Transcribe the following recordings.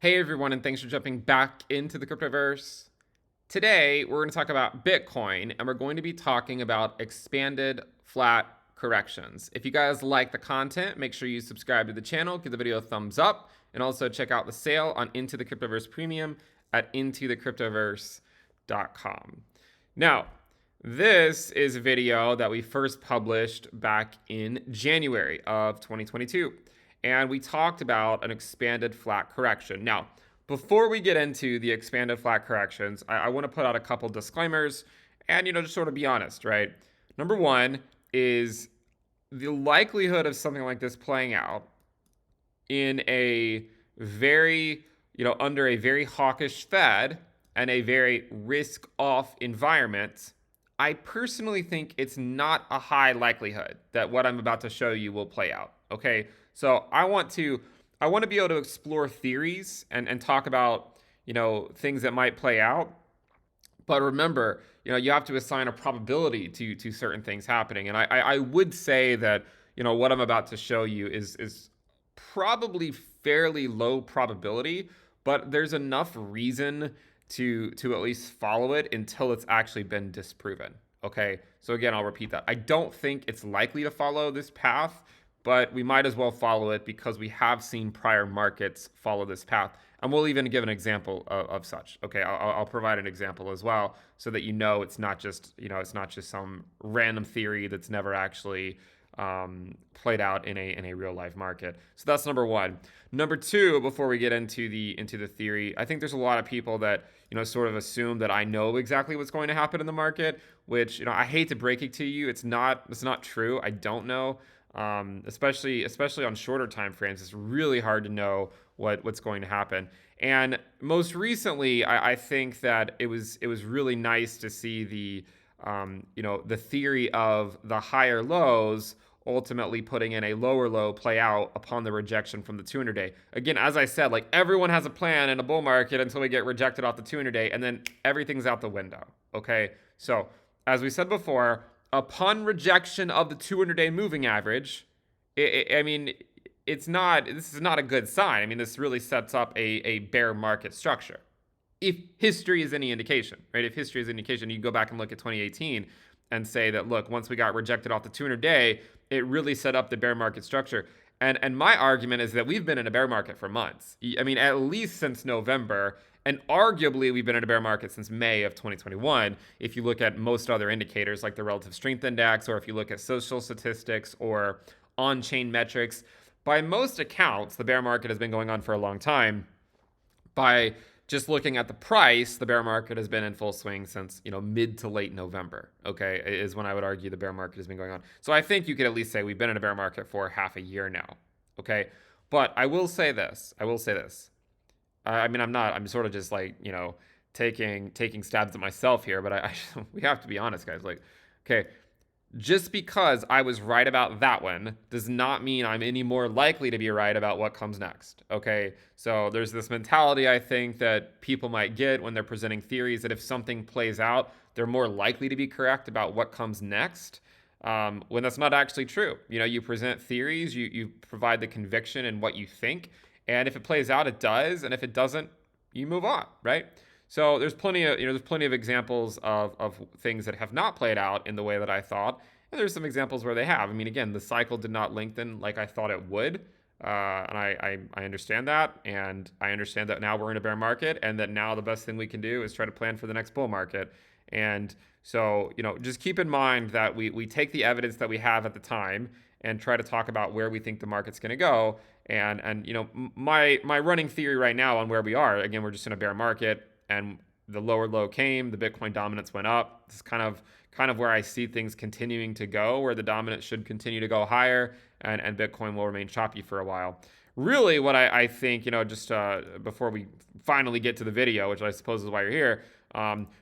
Hey everyone, and thanks for jumping back into the Cryptoverse. Today, we're going to talk about Bitcoin, and we're going to be talking about expanded flat corrections. If you guys like the content, make sure you subscribe to the channel, give the video a thumbs up, and also check out the sale on Into the Cryptoverse Premium at intothecryptoverse.com. Now, this is a video that we first published back in January of 2022, and we talked about an expanded flat correction. Now, before we get into the expanded flat corrections, I want to put out a couple disclaimers and, just sort of be honest, right? Number one is the likelihood of something like this playing out in a very, under a very hawkish Fed and a very risk off environment. I personally think it's not a high likelihood that what I'm about to show you will play out. Okay. So I want to be able to explore theories and talk about, things that might play out. But remember, you have to assign a probability to certain things happening. And I would say that, what I'm about to show you is probably fairly low probability, but there's enough reason to at least follow it until it's actually been disproven. Okay, so again, I'll repeat that. I don't think it's likely to follow this path, but we might as well follow it because we have seen prior markets follow this path. And we'll even give an example of such. Okay, I'll provide an example as well so that it's not just some random theory that's never actually played out in a real life market. So that's number one. Number two, before we get into the theory, I think there's a lot of people that sort of assume that I know exactly what's going to happen in the market, which I hate to break it to you, it's not true. I don't know. Especially on shorter time frames, it's really hard to know what's going to happen. And most recently, I think that it was really nice to see the theory of the higher lows ultimately putting in a lower low play out upon the rejection from the 200-day. Again, as I said, like everyone has a plan in a bull market until we get rejected off the 200-day, and then everything's out the window. Okay, so as we said before, upon rejection of the 200-day moving average, this is not a good sign. I mean, this really sets up a bear market structure. If history is any indication, right? If history is any indication, you go back and look at 2018 and say that, look, once we got rejected off the 200-day, it really set up the bear market structure. And my argument is that we've been in a bear market for months. I mean, at least since November, and arguably we've been in a bear market since May of 2021. If you look at most other indicators like the relative strength index, or if you look at social statistics or on-chain metrics, by most accounts, the bear market has been going on for a long time. By just looking at the price, the bear market has been in full swing since, mid to late November, okay, is when I would argue the bear market has been going on. So I think you could at least say we've been in a bear market for half a year now, okay? But I will say this. I'm sort of just like, taking stabs at myself here, but we have to be honest, guys. Like, okay, just because I was right about that one does not mean I'm any more likely to be right about what comes next. Okay, so there's this mentality I think that people might get when they're presenting theories that if something plays out, they're more likely to be correct about what comes next. When that's not actually true. You present theories, you provide the conviction in what you think, and if it plays out, it does, and if it doesn't, you move on, right? So there's plenty of examples of things that have not played out in the way that I thought, and there's some examples where they have. I mean, again, the cycle did not lengthen like I thought it would, and I understand that, and I understand that now we're in a bear market, and that now the best thing we can do is try to plan for the next bull market. And so, just keep in mind that we take the evidence that we have at the time and try to talk about where we think the market's going to go. And my running theory right now on where we are, again, we're just in a bear market, and the lower low came, the Bitcoin dominance went up. This is kind of where I see things continuing to go, where the dominance should continue to go higher, and Bitcoin will remain choppy for a while. Really, what I think, just before we finally get to the video, which I suppose is why you're here,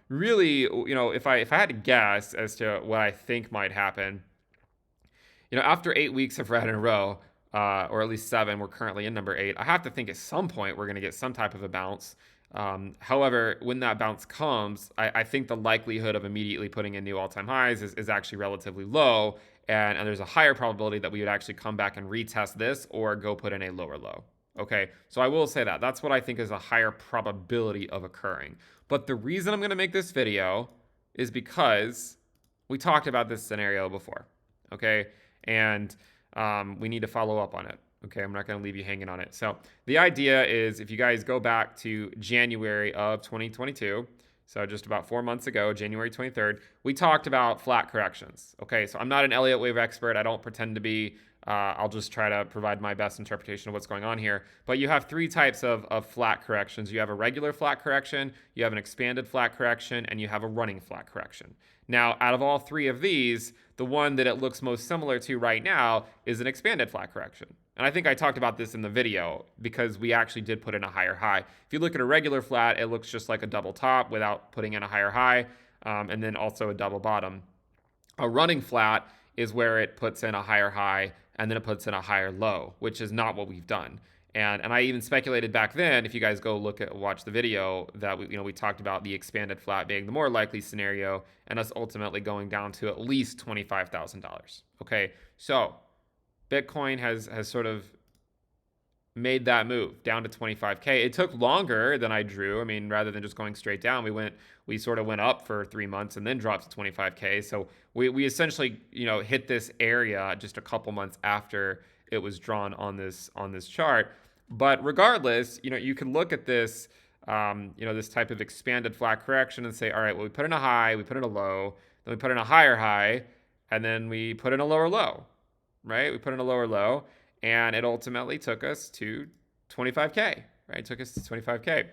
really, if I had to guess as to what I think might happen, after 8 weeks of red in a row, or at least 7, we're currently in number 8, I have to think at some point we're going to get some type of a bounce. However, when that bounce comes, I think the likelihood of immediately putting in new all-time highs is actually relatively low, and there's a higher probability that we would actually come back and retest this or go put in a lower low. Okay, so I will say that. That's what I think is a higher probability of occurring. But the reason I'm going to make this video is because we talked about this scenario before. Okay, and we need to follow up on it. Okay, I'm not going to leave you hanging on it. So the idea is if you guys go back to January of 2022, so just about 4 months ago, January 23rd, we talked about flat corrections. Okay, so I'm not an Elliott wave expert. I don't pretend to be. I'll just try to provide my best interpretation of what's going on here. But you have three types of flat corrections. You have a regular flat correction, you have an expanded flat correction, and you have a running flat correction. Now, out of all three of these, the one that it looks most similar to right now is an expanded flat correction. And I think I talked about this in the video because we actually did put in a higher high. If you look at a regular flat, it looks just like a double top without putting in a higher high, and then also a double bottom. A running flat is where it puts in a higher high and then it puts in a higher low, which is not what we've done. And I even speculated back then, if you guys go watch the video, that we talked about the expanded flat being the more likely scenario and us ultimately going down to at least $25,000. Okay, so Bitcoin has sort of made that move down to 25K. It took longer than I drew. I mean, rather than just going straight down, we sort of went up for 3 months and then dropped to 25K. So we essentially, hit this area just a couple months after it was drawn on this chart. But regardless, you can look at this, this type of expanded flat correction and say, all right, well, we put in a high, we put in a low, then we put in a higher high, and then we put in a lower low, right? We put in a lower low. And it ultimately took us to 25K, right? It took us to 25K.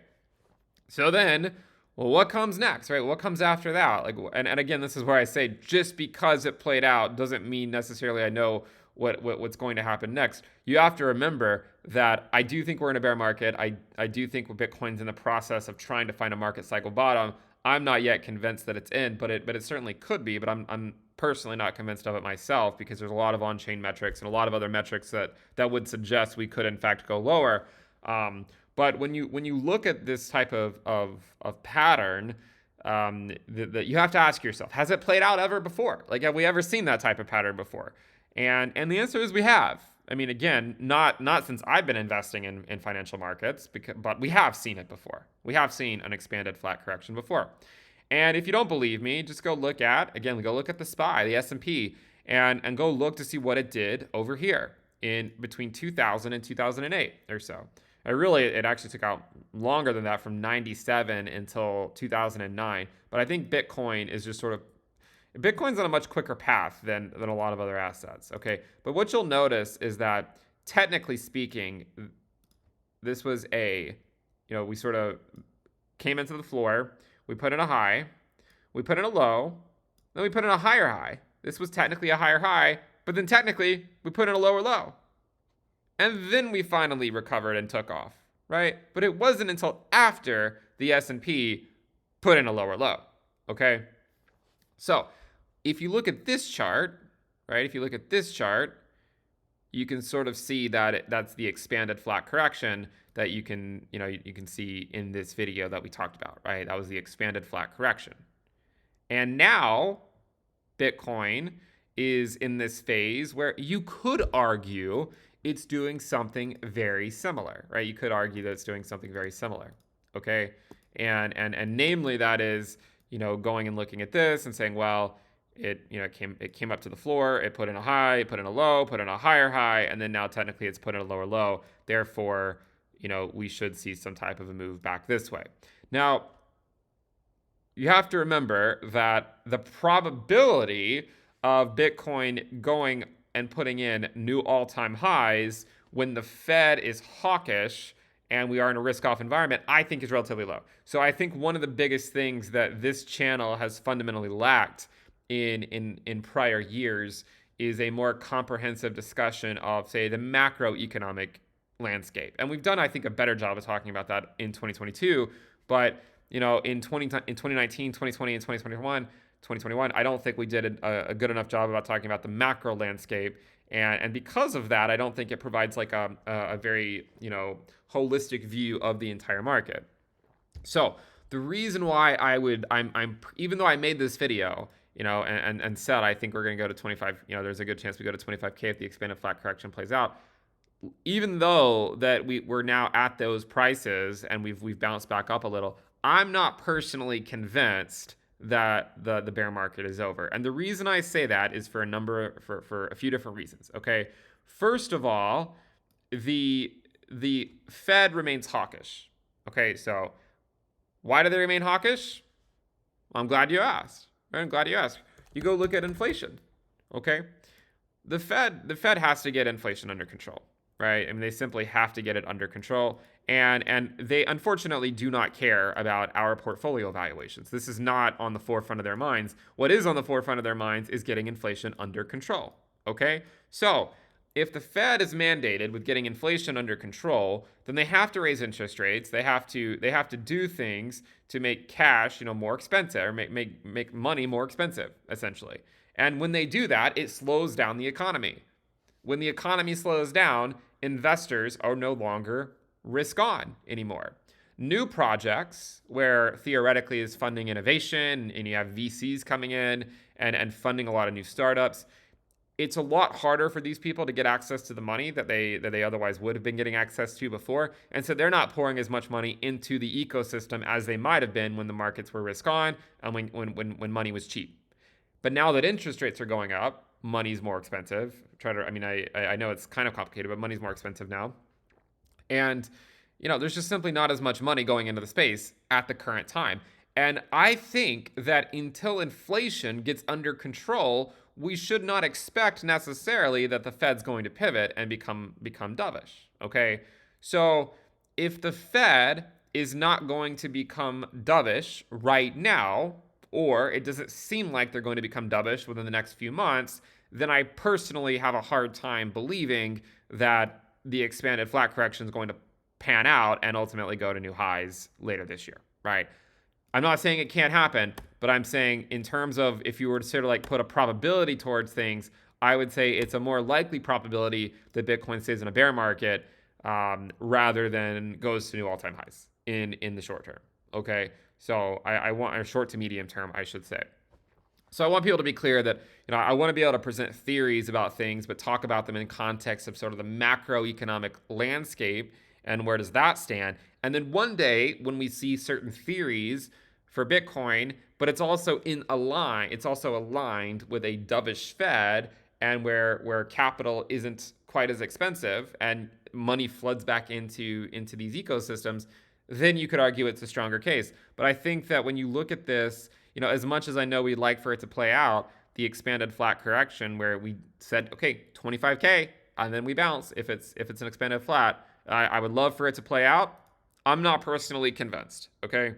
So then, well, what comes next, right? What comes after that? And again, this is where I say just because it played out doesn't mean necessarily I know what's going to happen next. You have to remember that I do think we're in a bear market. I do think Bitcoin's in the process of trying to find a market cycle bottom. I'm not yet convinced that it's in, but it certainly could be. But I'm personally not convinced of it myself because there's a lot of on-chain metrics and a lot of other metrics that would suggest we could in fact go lower. But when you look at this type of pattern, that you have to ask yourself, has it played out ever before? Like, have we ever seen that type of pattern before? And the answer is we have. I mean, again, not since I've been investing in financial markets, but we have seen it before. We have seen an expanded flat correction before. And if you don't believe me, just go look at the SPY, the S&P, and go look to see what it did over here in between 2000 and 2008 or so. It actually took out longer than that, from 97 until 2009. But I think Bitcoin's on a much quicker path than a lot of other assets. Okay, but what you'll notice is that technically speaking, this was we sort of came into the floor. We put in a high, we put in a low, then we put in a higher high. This was technically a higher high, but then technically we put in a lower low. And then we finally recovered and took off, right? But it wasn't until after the S&P put in a lower low, okay? So if you look at this chart, right? If you look at this chart, you can sort of see that that's the expanded flat correction that you can see in this video that we talked about, right? That was the expanded flat correction. And now Bitcoin is in this phase where you could argue it's doing something very similar, right? You could argue that it's doing something very similar, okay? And namely that is, going and looking at this and saying, well, it came up to the floor, it put in a high, it put in a low, put in a higher high, and then now technically it's put in a lower low. Therefore, we should see some type of a move back this way. Now, you have to remember that the probability of Bitcoin going and putting in new all-time highs when the Fed is hawkish and we are in a risk-off environment, I think is relatively low. So I think one of the biggest things that this channel has fundamentally lacked in prior years is a more comprehensive discussion of, say, the macroeconomic landscape. And we've done, I think, a better job of talking about that in 2022. But, in 2019, 2020, and 2021, I don't think we did a good enough job about talking about the macro landscape. And because of that, I don't think it provides like a very, holistic view of the entire market. So the reason why I'm even though I made this video, and said I think we're going to go to 25, there's a good chance we go to 25K if the expanded flat correction plays out. even though that we're now at those prices and we've bounced back up a little, I'm not personally convinced that the bear market is over. And the reason I say that is for a few different reasons. Okay, first of all, the Fed remains hawkish. Okay, so why do they remain hawkish? I'm glad you asked. I'm glad you asked. You go look at inflation. Okay, the Fed has to get inflation under control, right? I mean, they simply have to get it under control, and they unfortunately do not care about our portfolio valuations. This is not on the forefront of their minds. What is on the forefront of their minds is getting inflation under control. Okay, so if the Fed is mandated with getting inflation under control, then they have to raise interest rates. They have to do things to make cash, more expensive, or make money more expensive, essentially. And when they do that, it slows down the economy. When the economy slows down, investors are no longer risk on anymore. New projects, where theoretically is funding innovation and you have VCs coming in and funding a lot of new startups, it's a lot harder for these people to get access to the money that they otherwise would have been getting access to before. And so they're not pouring as much money into the ecosystem as they might have been when the markets were risk on and when money was cheap. But now that interest rates are going up, money's more expensive. I know it's kind of complicated, but money's more expensive now. And, there's just simply not as much money going into the space at the current time. And I think that until inflation gets under control, we should not expect necessarily that the Fed's going to pivot and become dovish. Okay. So if the Fed is not going to become dovish right now, or it doesn't seem like they're going to become dovish within the next few months, then I personally have a hard time believing that the expanded flat correction is going to pan out and ultimately go to new highs later this year, right? I'm not saying it can't happen, but I'm saying in terms of if you were to sort of like put a probability towards things, I would say it's a more likely probability that Bitcoin stays in a bear market rather than goes to new all-time highs in the short term. Okay, so I want a short to medium term, I should say. So I want people to be clear that I want to be able to present theories about things, but talk about them in context of sort of the macroeconomic landscape and where does that stand. And then one day when we see certain theories for Bitcoin, but it's also aligned with a dovish Fed and where capital isn't quite as expensive and money floods back into these ecosystems, then you could argue it's a stronger case. But I think that when you look at this, as much as I know we'd like for it to play out, the expanded flat correction where we said, okay, 25K, and then we bounce if it's an expanded flat, I would love for it to play out. I'm not personally convinced, okay?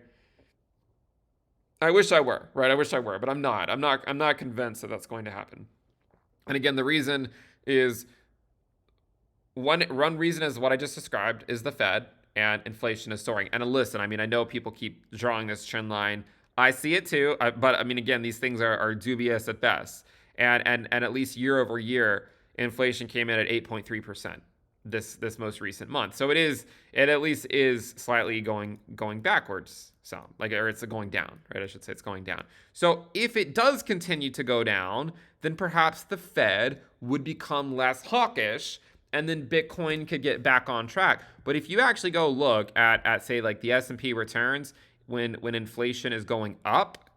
I wish I were, right? I wish I were, but I'm not. I'm not convinced that that's going to happen. And again, the reason is one reason is what I just described is the Fed and inflation is soaring. And listen, I know people keep drawing this trend line. I see it too, but again, these things are dubious at best. And at least year over year, inflation came in at 8.3% this most recent month. So it at least is slightly going backwards some, or it's going down, right? I should say it's going down. So if it does continue to go down, then perhaps the Fed would become less hawkish and then Bitcoin could get back on track. But if you actually go look at say like the S&P returns when inflation is going up,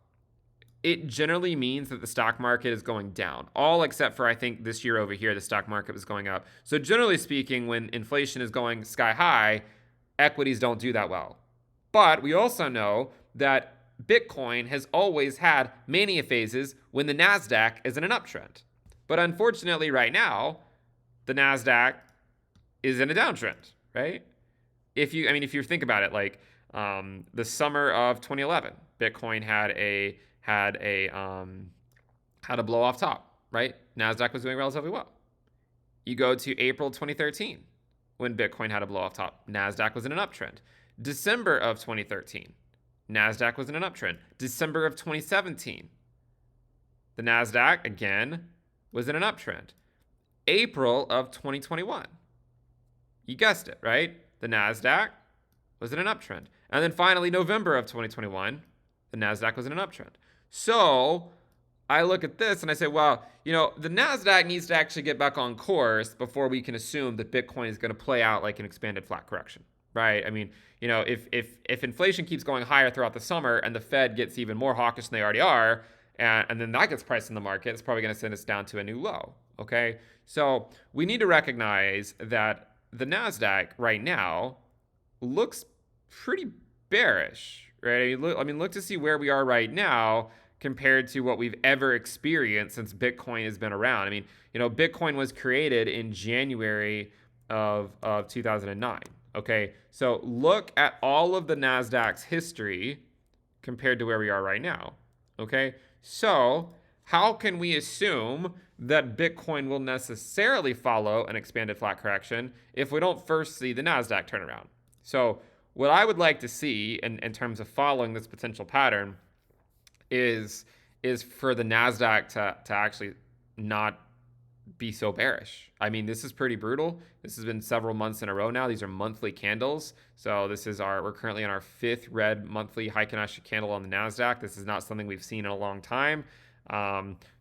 it generally means that the stock market is going down, all except for I think this year over here, the stock market was going up. So generally speaking, when inflation is going sky high, equities don't do that well. But we also know that Bitcoin has always had mania phases when the NASDAQ is in an uptrend. But unfortunately right now, the NASDAQ is in a downtrend, right? If you think about it, like the summer of 2011, Bitcoin had a blow off top, right? NASDAQ was doing relatively well. You go to April 2013 when Bitcoin had a blow off top. NASDAQ was in an uptrend. December of 2013, NASDAQ was in an uptrend. December of 2017, the NASDAQ again was in an uptrend. April of 2021, you guessed it, right? The NASDAQ was in an uptrend. And then finally, November of 2021, the NASDAQ was in an uptrend. So I look at this and I say, well, the NASDAQ needs to actually get back on course before we can assume that Bitcoin is going to play out like an expanded flat correction, right? I mean, if inflation keeps going higher throughout the summer and the Fed gets even more hawkish than they already are, and then that gets priced in the market, it's probably going to send us down to a new low, okay? So we need to recognize that the NASDAQ right now looks pretty bearish, right? Look to see where we are right now compared to what we've ever experienced since Bitcoin has been around. I mean, Bitcoin was created in January of 2009. Okay, so look at all of the NASDAQ's history compared to where we are right now. Okay, so how can we assume that Bitcoin will necessarily follow an expanded flat correction if we don't first see the NASDAQ turn around? So what I would like to see in terms of following this potential pattern is for the NASDAQ to actually not be so bearish. I mean, this is pretty brutal. This has been several months in a row now. These are monthly candles. So we're currently in our 5th red monthly Heikin-Ashi candle on the NASDAQ. This is not something we've seen in a long time.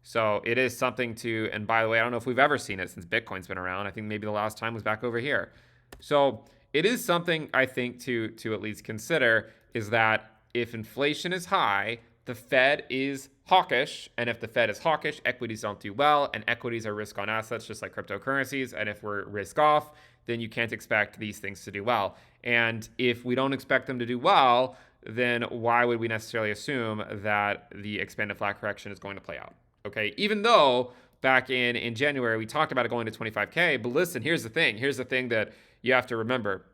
So it is something to, and by the way, I don't know if we've ever seen it since Bitcoin's been around. I think maybe the last time was back over here. So it is something I think to at least consider, is that if inflation is high, the Fed is hawkish, and if the Fed is hawkish, equities don't do well, and equities are risk on assets just like cryptocurrencies, and if we're risk off, then you can't expect these things to do well. And if we don't expect them to do well, then why would we necessarily assume that the expanded flat correction is going to play out? Okay, even though back in January we talked about it going to 25K, but listen, here's the thing that you have to remember.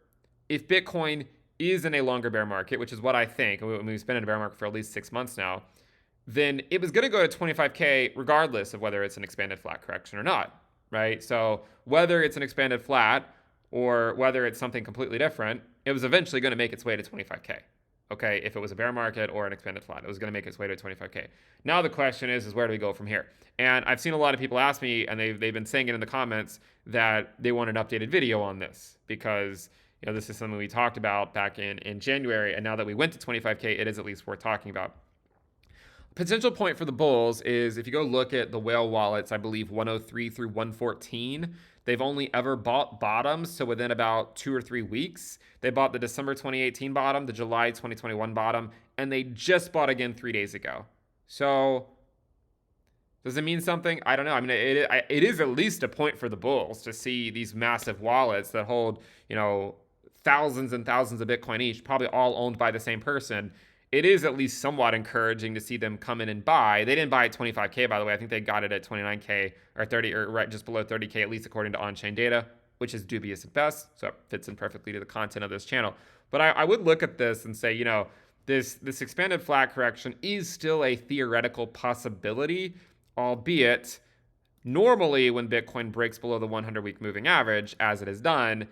If Bitcoin is in a longer bear market, which is what I think, and we've been in a bear market for at least 6 months now, then it was going to go to 25K regardless of whether it's an expanded flat correction or not, right? So whether it's an expanded flat or whether it's something completely different, it was eventually going to make its way to 25K. Okay, if it was a bear market or an expanded flat, it was going to make its way to 25K. Now the question is where do we go from here? And I've seen a lot of people ask me, and they've been saying it in the comments, that they want an updated video on this because this is something we talked about back in January, and now that we went to 25K, it is at least worth talking about. Potential point for the bulls is if you go look at the whale wallets, I believe 103 through 114, they've only ever bought bottoms. So within about 2 or 3 weeks, they bought the December 2018 bottom, the July 2021 bottom, and they just bought again 3 days ago. So does it mean something? I don't know. I mean, it is at least a point for the bulls to see these massive wallets that hold, thousands and thousands of Bitcoin each, probably all owned by the same person. It is at least somewhat encouraging to see them come in and buy. They didn't buy at 25K, by the way. I think they got it at 29K or 30, or right just below 30K, at least according to on-chain data, which is dubious at best. So it fits in perfectly to the content of this channel. But I would look at this and say, this expanded flat correction is still a theoretical possibility, albeit normally when Bitcoin breaks below the 100-week moving average, as it has done,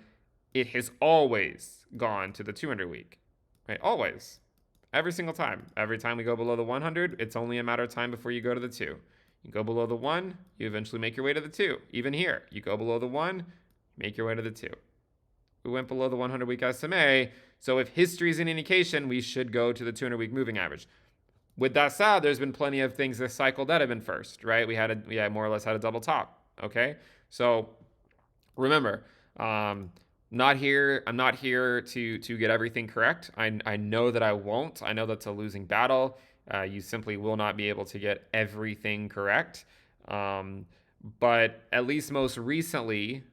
it has always gone to the 200-week, right? Always. Every single time. Every time we go below the 100, it's only a matter of time before you go to the 2. You go below the 1, you eventually make your way to the 2. Even here, you go below the 1, make your way to the 2. We went below the 100-week SMA, so if history is an indication, we should go to the 200-week moving average. With that said, there's been plenty of things this cycle that have been first, right? We more or less had a double top, okay? So remember, I'm not here to get everything correct. I know that I won't. I know that's a losing battle. You simply will not be able to get everything correct. But at least most recently,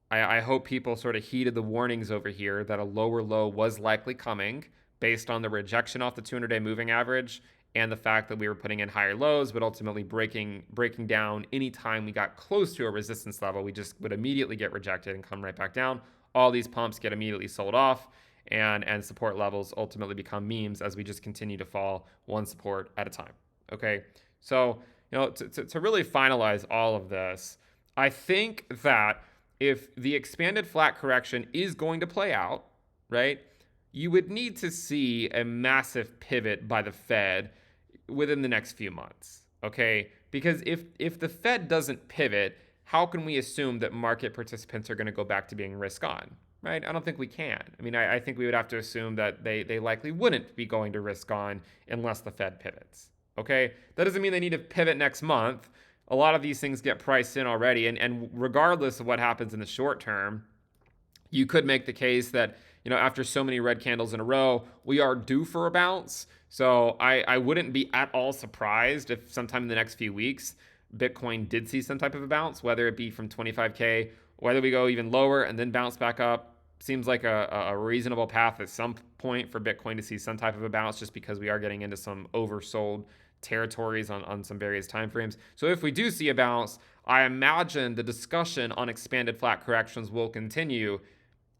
I hope people sort of heeded the warnings over here that a lower low was likely coming based on the rejection off the 200-day moving average and the fact that we were putting in higher lows, but ultimately breaking down anytime we got close to a resistance level, we just would immediately get rejected and come right back down. All these pumps get immediately sold off, and support levels ultimately become memes as we just continue to fall one support at a time. Okay, so to really finalize all of this, I think that if the expanded flat correction is going to play out, right, you would need to see a massive pivot by the Fed within the next few months, okay? Because if the Fed doesn't pivot, how can we assume that market participants are going to go back to being risk on, right? I don't think we can. I mean, I think we would have to assume that they likely wouldn't be going to risk on unless the Fed pivots, Okay, that doesn't mean they need to pivot next month. A lot of these things get priced in already, and regardless of what happens in the short term, you could make the case that, after so many red candles in a row, we are due for a bounce. So I wouldn't be at all surprised if sometime in the next few weeks Bitcoin did see some type of a bounce, whether it be from 25K, whether we go even lower and then bounce back up. Seems like a reasonable path at some point for Bitcoin to see some type of a bounce, just because we are getting into some oversold territories on some various timeframes. So if we do see a bounce, I imagine the discussion on expanded flat corrections will continue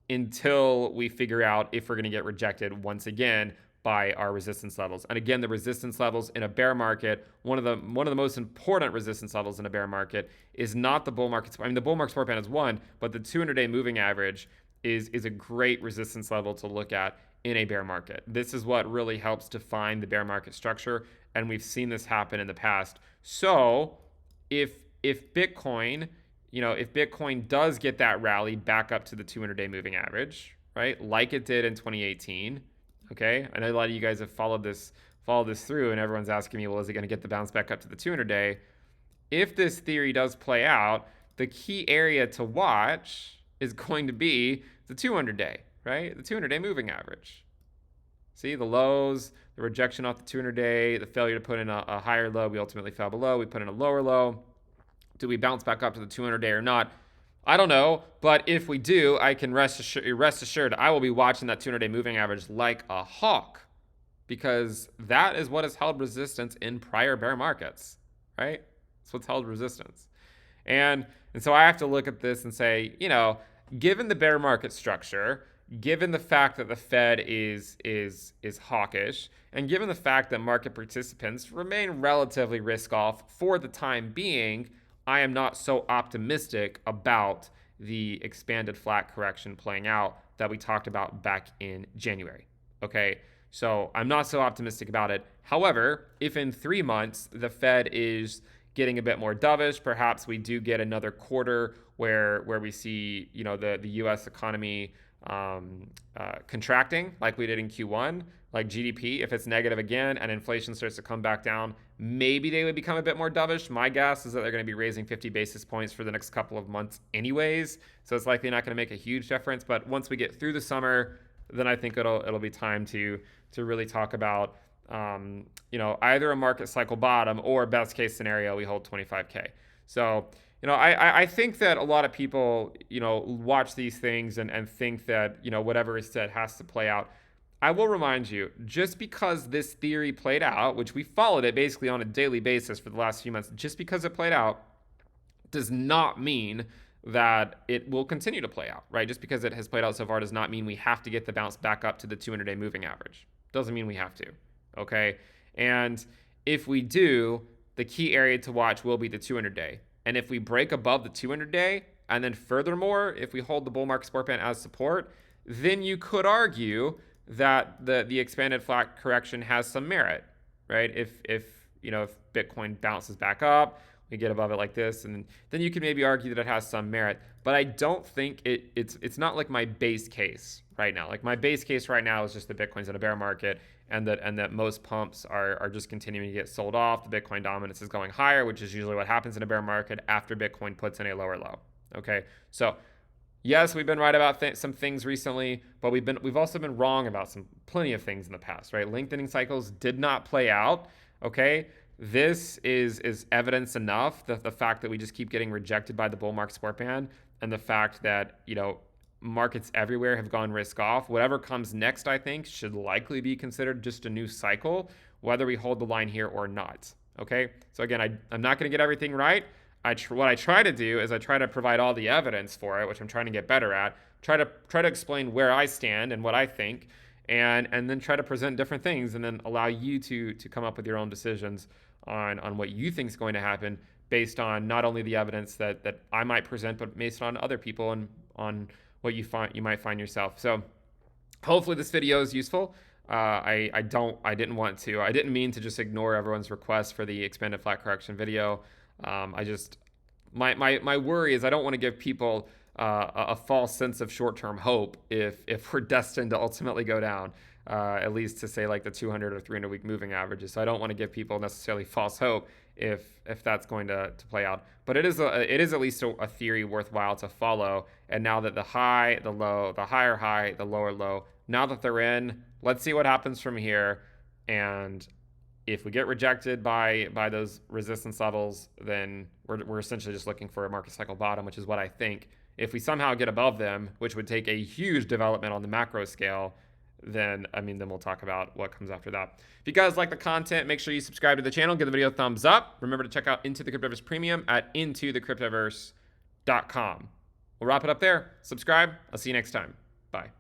until we figure out if we're going to get rejected once again by our resistance levels. And again, the resistance levels in a bear market, one of the most important resistance levels in a bear market is not the bull market. I mean, the bull market support band is one, but the 200-day moving average is a great resistance level to look at in a bear market. This is what really helps define the bear market structure, and we've seen this happen in the past. So if Bitcoin, if Bitcoin does get that rally back up to the 200-day moving average, right, like it did in 2018, okay, I know a lot of you guys have followed this through, and everyone's asking me, well, is it going to get the bounce back up to the 200-day? If this theory does play out, the key area to watch is going to be the 200-day, right? The 200-day moving average. See, the lows, the rejection off the 200-day, the failure to put in a higher low. We ultimately fell below. We put in a lower low. Do we bounce back up to the 200-day or not? I don't know, but if we do, I can rest assured I will be watching that 200-day moving average like a hawk, because that is what has held resistance in prior bear markets, right? That's what's held resistance. And so I have to look at this and say, given the bear market structure, given the fact that the Fed is hawkish, and given the fact that market participants remain relatively risk off for the time being, I am not so optimistic about the expanded flat correction playing out that we talked about back in January. Okay, so I'm not so optimistic about it. However, if in 3 months the Fed is getting a bit more dovish, perhaps we do get another quarter where we see the U.S. economy contracting like we did in Q1, like GDP, if it's negative again and inflation starts to come back down, maybe they would become a bit more dovish. My guess is that they're going to be raising 50 basis points for the next couple of months anyways, so it's likely not going to make a huge difference. But once we get through the summer, then I think it'll be time to really talk about either a market cycle bottom or best case scenario we hold 25K. So I think that a lot of people watch these things and think that whatever is said has to play out. I will remind you, just because this theory played out, which we followed it basically on a daily basis for the last few months, just because it played out does not mean that it will continue to play out, right? Just because it has played out so far does not mean we have to get the bounce back up to the 200-day moving average. Doesn't mean we have to, okay? And if we do, the key area to watch will be the 200-day. And if we break above the 200-day, and then furthermore, if we hold the bull market support band as support, then you could argue that the expanded flat correction has some merit, right? If Bitcoin bounces back up, we get above it like this, and then you can maybe argue that it has some merit. But I don't think it's not like my base case right now. Like my base case right now is just that Bitcoin's in a bear market, and that most pumps are just continuing to get sold off. The Bitcoin dominance is going higher, which is usually what happens in a bear market after Bitcoin puts in a lower low. Okay, so yes, we've been right about some things recently, but we've also been wrong about plenty of things in the past, right? Lengthening cycles did not play out. Okay, this is evidence enough that the fact that we just keep getting rejected by the bull market support band, and the fact that markets everywhere have gone risk off. Whatever comes next, I think, should likely be considered just a new cycle, whether we hold the line here or not. Okay, so again, I'm not going to get everything right. What I try to do is I try to provide all the evidence for it, which I'm trying to get better at. Try to explain where I stand and what I think, and then try to present different things, and then allow you to come up with your own decisions on what you think is going to happen based on not only the evidence that I might present, but based on other people and on what you might find yourself. So hopefully this video is useful. I didn't mean to just ignore everyone's request for the expanded flat correction video. My worry is I don't want to give people a false sense of short-term hope if we're destined to ultimately go down, at least to say like the 200 or 300 week moving averages. So I don't want to give people necessarily false hope if that's going to play out. But it is at least a theory worthwhile to follow. And now that the high, the low, the higher high, the lower low, now that they're in, let's see what happens from here. And if we get rejected by those resistance levels, then we're essentially just looking for a market cycle bottom, which is what I think. If we somehow get above them, which would take a huge development on the macro scale, then we'll talk about what comes after that. If you guys like the content, make sure you subscribe to the channel, give the video a thumbs up. Remember to check out Into the Cryptoverse Premium at intothecryptoverse.com. We'll wrap it up there. Subscribe. I'll see you next time. Bye.